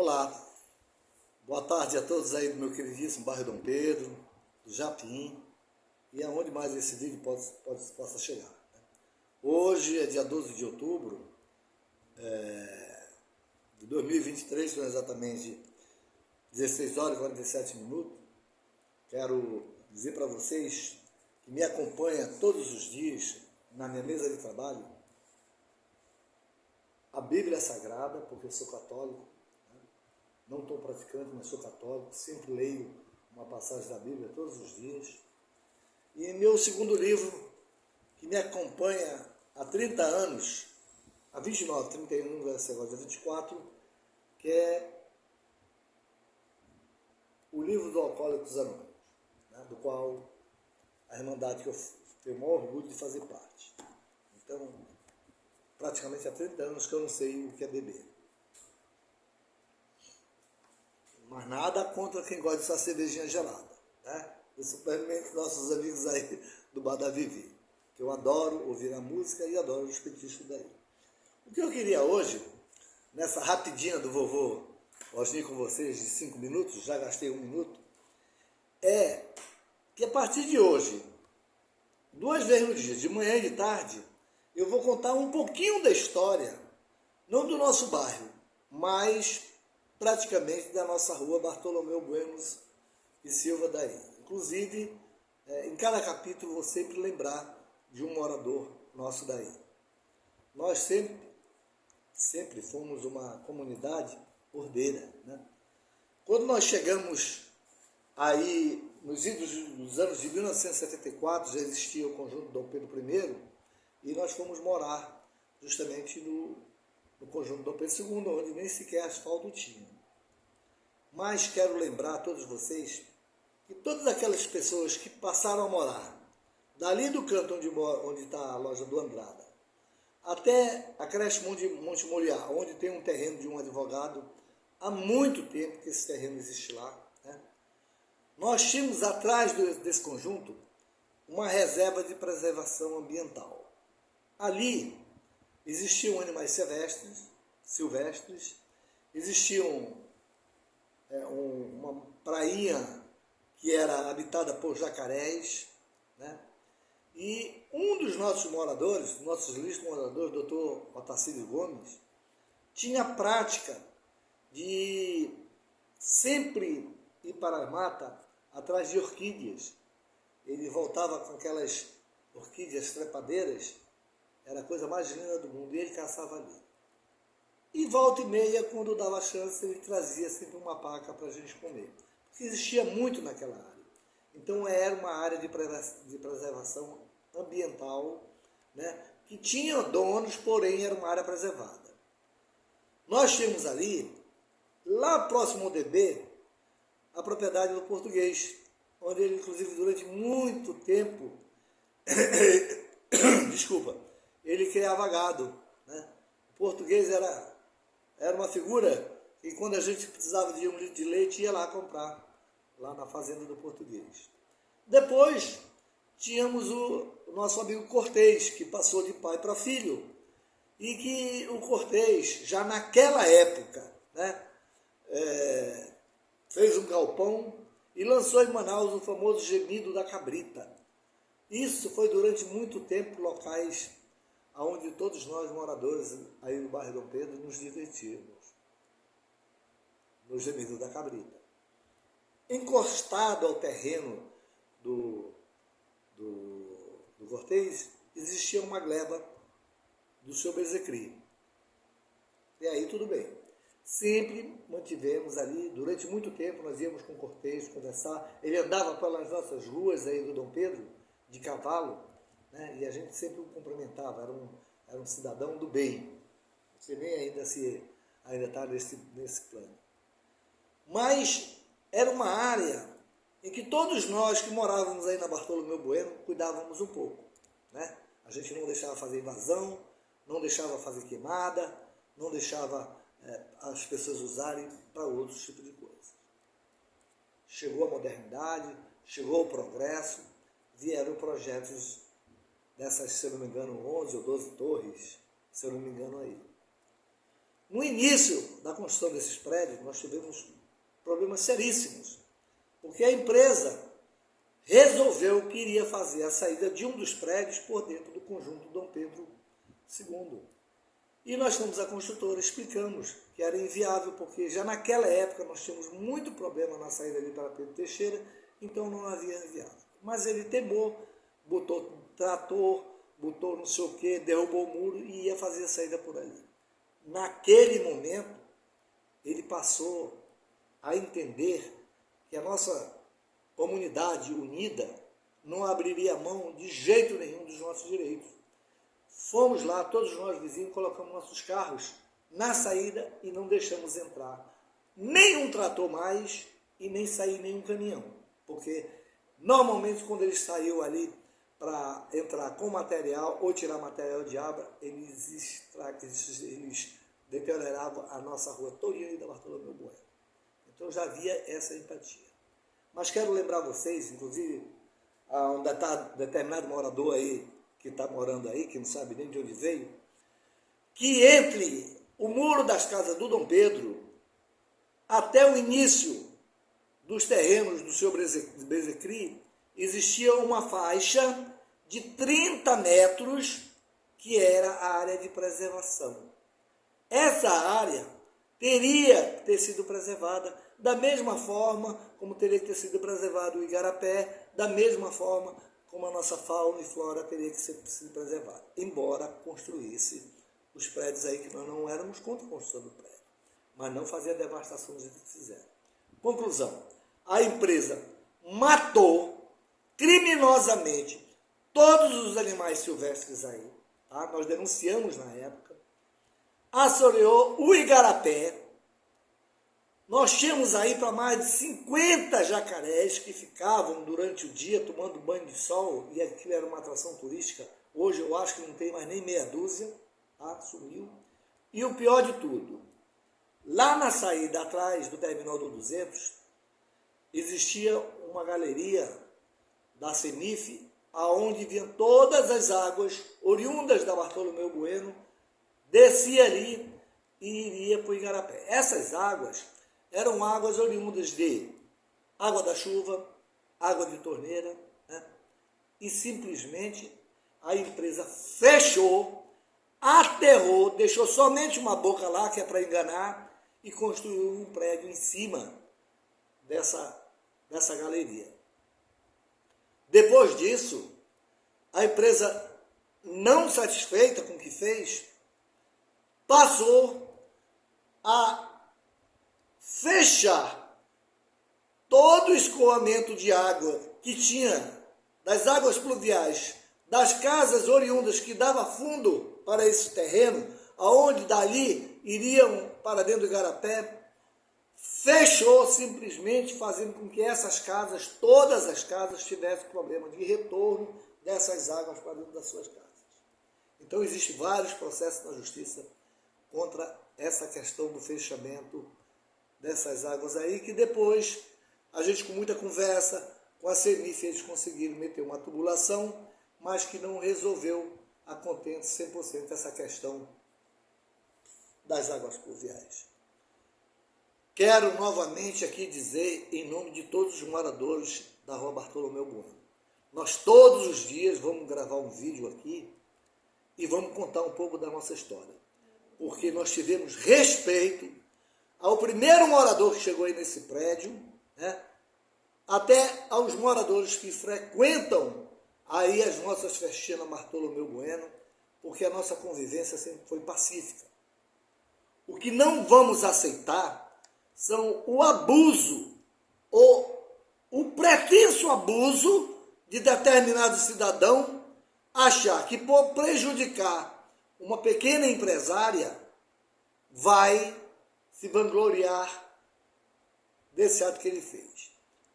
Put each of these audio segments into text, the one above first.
Olá, boa tarde a todos aí do meu queridíssimo bairro Dom Pedro, do Japim e aonde mais esse vídeo possa chegar. Hoje é dia 12 de outubro de 2023, são exatamente 16 horas e 47 minutos. Quero dizer para vocês que me acompanham todos os dias na minha mesa de trabalho a Bíblia Sagrada, porque eu sou católico. Não estou praticante, mas sou católico, sempre leio uma passagem da Bíblia todos os dias. E meu segundo livro, que me acompanha há 30 anos, há 29, 31, vai ser agora 24, que é o livro do Alcoólicos Anônimos, né, do qual a Irmandade que eu tenho o maior orgulho de fazer parte. Então, praticamente há 30 anos que eu não sei o que é beber. Mas nada contra quem gosta dessa cervejinha gelada, né? Principalmente nossos amigos aí do Bar da Vivi, que eu adoro ouvir a música e adoro os petiscos daí. O que eu queria hoje, nessa rapidinha do vovô Osni com vocês, de 5 minutos, já gastei 1 minuto, é que a partir de hoje, 2 vezes no dia, de manhã e de tarde, eu vou contar um pouquinho da história, não do nosso bairro, mas praticamente da nossa rua Bartolomeu Bueno e Silva daí. Inclusive, em cada capítulo vou sempre lembrar de um morador nosso daí. Nós sempre fomos uma comunidade ordeira, né? Quando nós chegamos aí, nos idos dos anos de 1974, já existia o conjunto Dom Pedro I, e nós fomos morar justamente no conjunto Dom Pedro II, onde nem sequer asfalto tinha. Mas quero lembrar a todos vocês que todas aquelas pessoas que passaram a morar dali do canto onde está a loja do Andrada, até a creche Monte Moriá, onde tem um terreno de um advogado, há muito tempo que esse terreno existe lá, né? Nós tínhamos atrás desse conjunto uma reserva de preservação ambiental. Ali existiam animais silvestres, existiam uma prainha que era habitada por jacarés, né? E um dos nossos moradores, nossos ilustros moradores, doutor Otacílio Gomes, tinha a prática de sempre ir para a mata atrás de orquídeas. Ele voltava com aquelas orquídeas trepadeiras, era a coisa mais linda do mundo, e ele caçava ali. E volta e meia, quando dava chance, ele trazia sempre uma paca para a gente comer. Porque existia muito naquela área. Então era uma área de preservação ambiental, né, que tinha donos, porém era uma área preservada. Nós tínhamos ali, lá próximo ao DB, a propriedade do português, onde ele, inclusive, durante muito tempo, ele criava gado, né? O português era uma figura que, quando a gente precisava de 1 litro de leite, ia lá comprar, lá na fazenda do português. Depois, tínhamos o nosso amigo Cortês, que passou de pai para filho, e que o Cortês, já naquela época, né, fez um galpão e lançou em Manaus o famoso Gemido da Cabrita. Isso foi durante muito tempo locais onde todos nós, moradores aí no bairro Dom Pedro, nos divertimos, no Gemido da Cabrita. Encostado ao terreno do Cortês, existia uma gleba do seu Bezecri. E aí tudo bem. Sempre mantivemos ali, durante muito tempo, nós íamos com o Cortês conversar. Ele andava pelas nossas ruas aí do Dom Pedro, de cavalo, né? E a gente sempre o cumprimentava, era um cidadão do bem. Você nem ainda está nesse plano. Mas era uma área em que todos nós que morávamos aí na Bartolomeu Bueno cuidávamos um pouco, né? A gente não deixava fazer invasão, não deixava fazer queimada, não deixava as pessoas usarem para outros tipos de coisas. Chegou a modernidade, chegou o progresso, vieram projetos dessas, se eu não me engano, 11 ou 12 torres, se eu não me engano aí. No início da construção desses prédios, nós tivemos problemas seríssimos, porque a empresa resolveu que iria fazer a saída de um dos prédios por dentro do conjunto Dom Pedro II. E nós fomos à construtora, explicamos que era inviável, porque já naquela época nós tínhamos muito problema na saída ali para Pedro Teixeira, então não havia inviável. Mas ele temou, botou trator, botou não sei o que, derrubou o muro e ia fazer a saída por ali. Naquele momento, ele passou a entender que a nossa comunidade unida não abriria mão de jeito nenhum dos nossos direitos. Fomos lá, todos nós vizinhos, colocamos nossos carros na saída e não deixamos entrar nenhum trator mais e nem sair nenhum caminhão. Porque normalmente quando eles saíam ali para entrar com material ou tirar material de obra, eles deterioravam a nossa rua todinha da Bartolomeu Bueno. Então eu já havia essa empatia. Mas quero lembrar vocês, inclusive, a um determinado morador aí, que está morando aí, que não sabe nem de onde veio, que entre o muro das casas do Dom Pedro até o início dos terrenos do seu Bezecri, existia uma faixa de 30 metros que era a área de preservação. Essa área teria que ter sido preservada da mesma forma como teria que ter sido preservado o Igarapé, da mesma forma como a nossa fauna e flora teria que ser preservada, embora construísse os prédios aí, que nós não éramos contra a construção do prédio, mas não fazia a devastação do jeito que fizeram. Conclusão, a empresa matou criminosamente todos os animais silvestres aí, tá? Nós denunciamos na época, assoreou o Igarapé. Nós tínhamos aí para mais de 50 jacarés que ficavam durante o dia tomando banho de sol, e aquilo era uma atração turística. Hoje eu acho que não tem mais nem meia dúzia, tá? Sumiu. E o pior de tudo, lá na saída atrás do terminal do 200, existia uma galeria da CENIF, aonde vinham todas as águas oriundas da Bartolomeu Bueno, descia ali e iria para o Igarapé. Essas águas eram águas oriundas de água da chuva, água de torneira, né? E simplesmente a empresa fechou, aterrou, deixou somente uma boca lá, que é para enganar, e construiu um prédio em cima dessa galeria. Depois disso, a empresa, não satisfeita com o que fez, passou a fechar todo o escoamento de água que tinha das águas pluviais, das casas oriundas que dava fundo para esse terreno, aonde dali iriam para dentro do Igarapé, fechou simplesmente, fazendo com que essas casas, todas as casas, tivessem problema de retorno dessas águas para dentro das suas casas. Então existem vários processos na justiça contra essa questão do fechamento dessas águas aí, que depois a gente, com muita conversa com a CENIF, eles conseguiram meter uma tubulação, mas que não resolveu a contento 100% essa questão das águas pluviais. Quero novamente aqui dizer, em nome de todos os moradores da Rua Bartolomeu Bueno, nós todos os dias vamos gravar um vídeo aqui e vamos contar um pouco da nossa história, porque nós tivemos respeito ao primeiro morador que chegou aí nesse prédio, né, até aos moradores que frequentam aí as nossas festinhas na Bartolomeu Bueno, porque a nossa convivência sempre foi pacífica. O que não vamos aceitar são o abuso, ou o pretenso abuso de determinado cidadão achar que, por prejudicar uma pequena empresária, vai se vangloriar desse ato que ele fez.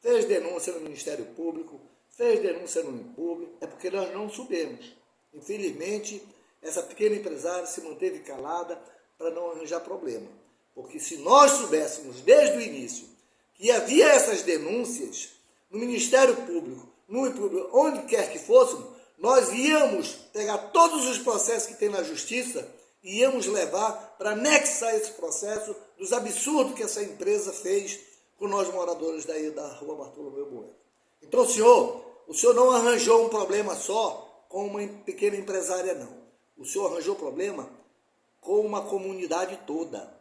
Fez denúncia no Ministério Público, fez denúncia no Impúblico, é porque nós não soubemos. Infelizmente, essa pequena empresária se manteve calada para não arranjar problema. Porque se nós soubéssemos desde o início que havia essas denúncias no Ministério Público, no Impúblico, onde quer que fôssemos, nós íamos pegar todos os processos que tem na Justiça e íamos levar para anexar esse processo dos absurdos que essa empresa fez com nós moradores daí da Rua Bartolomeu Bueno. Então, o senhor não arranjou um problema só com uma pequena empresária, não. O senhor arranjou problema com uma comunidade toda,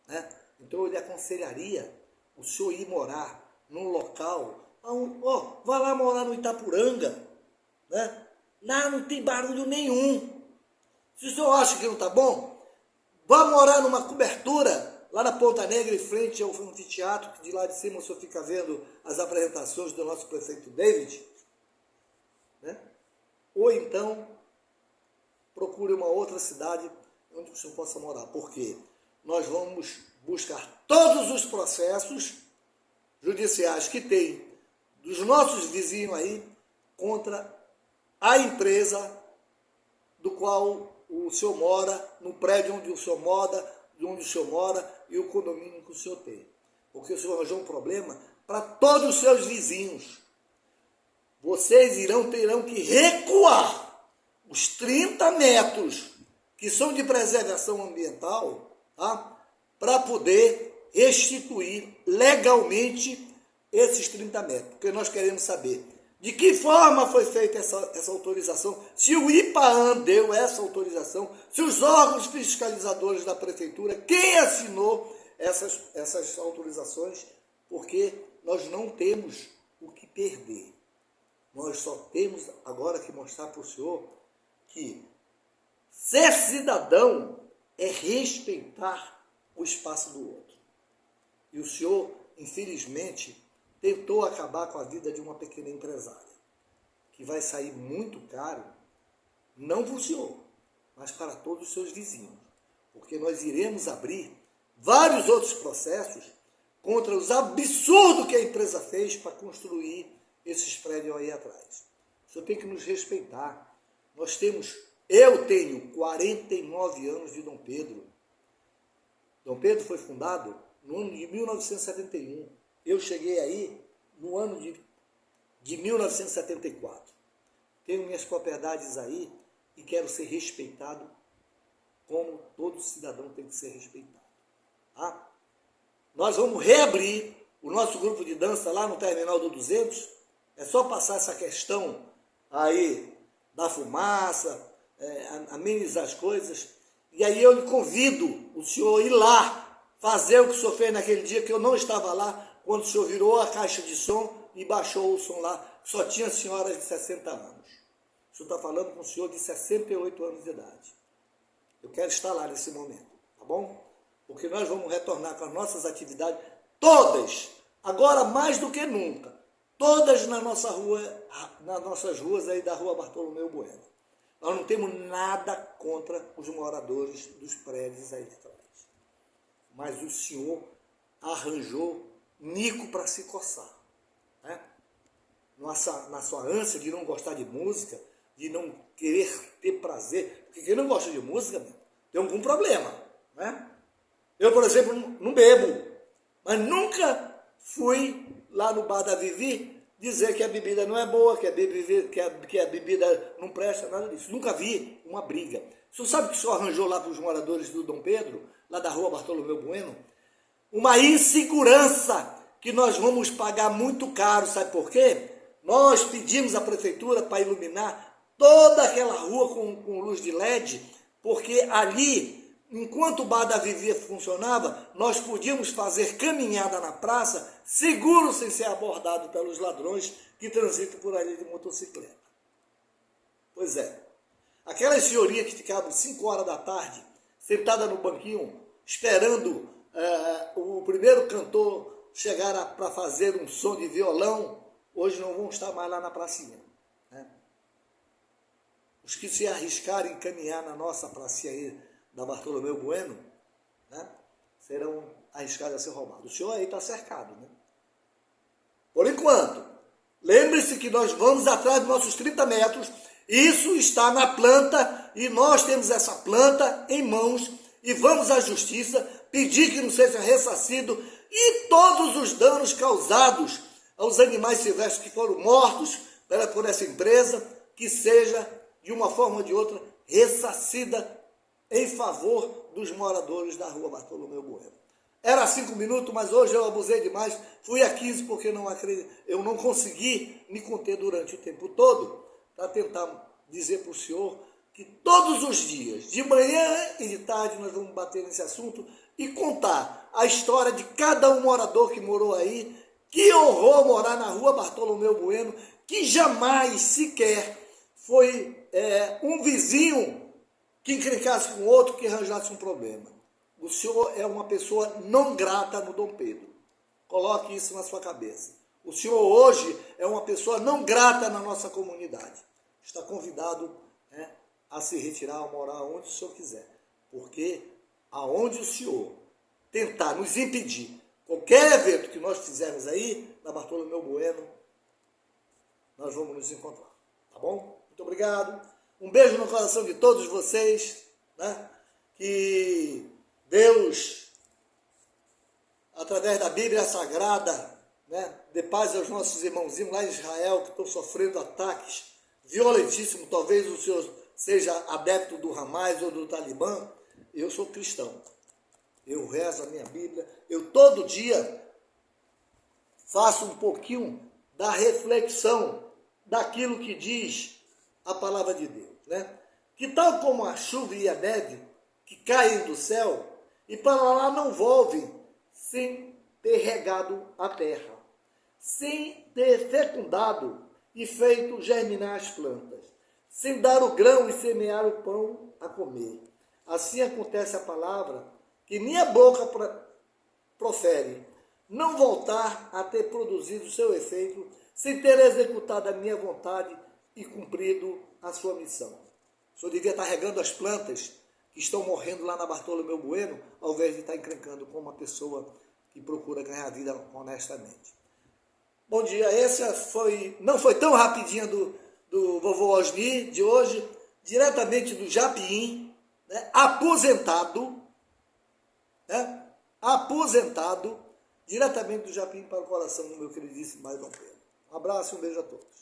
né? Então, eu lhe aconselharia o senhor ir morar num local, vai lá morar no Itapuranga, né? Lá não tem barulho nenhum. Se o senhor acha que não está bom, vá morar numa cobertura, lá na Ponta Negra, em frente ao anfiteatro, que de lá de cima o senhor fica vendo as apresentações do nosso prefeito David, né? Ou então, procure uma outra cidade onde o senhor possa morar, porque nós vamos buscar todos os processos judiciais que tem dos nossos vizinhos aí contra a empresa do qual o senhor mora, no prédio onde o senhor mora e o condomínio que o senhor tem. Porque o senhor arranjou um problema para todos os seus vizinhos. Vocês terão que recuar os 30 metros que são de preservação ambiental, tá? Para poder restituir legalmente esses 30 metros. Porque nós queremos saber de que forma foi feita essa autorização, se o IPAAM deu essa autorização, se os órgãos fiscalizadores da prefeitura, quem assinou essas autorizações, porque nós não temos o que perder. Nós só temos agora que mostrar para o senhor que ser cidadão é respeitar o espaço do outro. E o senhor, infelizmente, tentou acabar com a vida de uma pequena empresária, que vai sair muito caro, não para o senhor, mas para todos os seus vizinhos, porque nós iremos abrir vários outros processos contra os absurdos que a empresa fez para construir esses prédios aí atrás. O senhor tem que nos respeitar. Eu tenho 49 anos de Dom Pedro. Dom Pedro foi fundado no ano de 1971. Eu cheguei aí no ano de 1974. Tenho minhas propriedades aí e quero ser respeitado como todo cidadão tem que ser respeitado. Tá? Nós vamos reabrir o nosso grupo de dança lá no Terminal do 200. É só passar essa questão aí da fumaça, amenizar as coisas. E aí eu lhe convido o senhor ir lá fazer o que o senhor fez naquele dia que eu não estava lá, quando o senhor virou a caixa de som e baixou o som lá, só tinha senhoras de 60 anos. O senhor está falando com um senhor de 68 anos de idade. Eu quero estar lá nesse momento, tá bom? Porque nós vamos retornar com as nossas atividades, todas, agora mais do que nunca, todas nas nossas ruas aí da Rua Bartolomeu Bueno. Nós não temos nada contra os moradores dos prédios aí de trás. Mas o senhor arranjou nico para se coçar, né? Na sua ânsia de não gostar de música, de não querer ter prazer, porque quem não gosta de música tem algum problema, né? Eu, por exemplo, não bebo, mas nunca fui lá no bar da Vivi dizer que a bebida não é boa, que a bebida não presta, nada disso. Nunca vi uma briga. O senhor sabe o que o senhor arranjou lá para os moradores do Dom Pedro, lá da Rua Bartolomeu Bueno? Uma insegurança que nós vamos pagar muito caro, sabe por quê? Nós pedimos à prefeitura para iluminar toda aquela rua com luz de LED, porque ali, enquanto o bar da Vivi funcionava, nós podíamos fazer caminhada na praça, seguro sem ser abordado pelos ladrões que transitam por ali de motocicleta. Pois é, aquelas senhorinhas que ficavam 5 horas da tarde, sentada no banquinho, esperando o primeiro cantor chegar para fazer um som de violão, hoje não vão estar mais lá na pracinha, né? Os que se arriscarem em caminhar na nossa pracinha aí da Bartolomeu Bueno, né, serão arriscados a ser roubados. O senhor aí está cercado, né? Por enquanto, lembre-se que nós vamos atrás dos nossos 30 metros, isso está na planta e nós temos essa planta em mãos e vamos à justiça pedir que não seja ressarcido e todos os danos causados aos animais silvestres que foram mortos por essa empresa, que seja, de uma forma ou de outra, ressarcida em favor dos moradores da rua Bartolomeu Bueno. Era 5 minutos, mas hoje eu abusei demais. Fui a 15 porque eu não consegui me conter durante o tempo todo para tentar dizer para o senhor que todos os dias, de manhã e de tarde, nós vamos bater nesse assunto e contar a história de cada um morador que morou aí. Que horror morar na rua Bartolomeu Bueno, que jamais sequer foi um vizinho que encrencasse com outro, que arranjasse um problema. O senhor é uma pessoa não grata no Dom Pedro. Coloque isso na sua cabeça. O senhor hoje é uma pessoa não grata na nossa comunidade. Está convidado a se retirar, a morar onde o senhor quiser. Porque aonde o senhor tentar nos impedir qualquer evento que nós fizermos aí, na Bartolomeu Bueno, nós vamos nos encontrar. Tá bom? Muito obrigado. Um beijo no coração de todos vocês. Que Deus, através da Bíblia Sagrada, dê paz aos nossos irmãozinhos lá em Israel, que estão sofrendo ataques violentíssimos. Talvez o senhor seja adepto do Hamas ou do Talibã. Eu sou cristão. Eu rezo a minha Bíblia. Eu todo dia faço um pouquinho da reflexão daquilo que diz a palavra de Deus. Que tal como a chuva e a neve que caem do céu e para lá não volvem sem ter regado a terra, sem ter fecundado e feito germinar as plantas, sem dar o grão e semear o pão a comer. Assim acontece a palavra que minha boca profere, não voltar a ter produzido seu efeito, sem ter executado a minha vontade e cumprido a sua missão. O senhor devia estar regando as plantas que estão morrendo lá na Bartolomeu Bueno, ao invés de estar encrencando com uma pessoa que procura ganhar a vida honestamente. Bom dia, essa não foi tão rapidinha do vovô Osni de hoje, diretamente do Japim, aposentado, diretamente do Japim para o coração do meu queridíssimo Dom Pedro. Um abraço e um beijo a todos.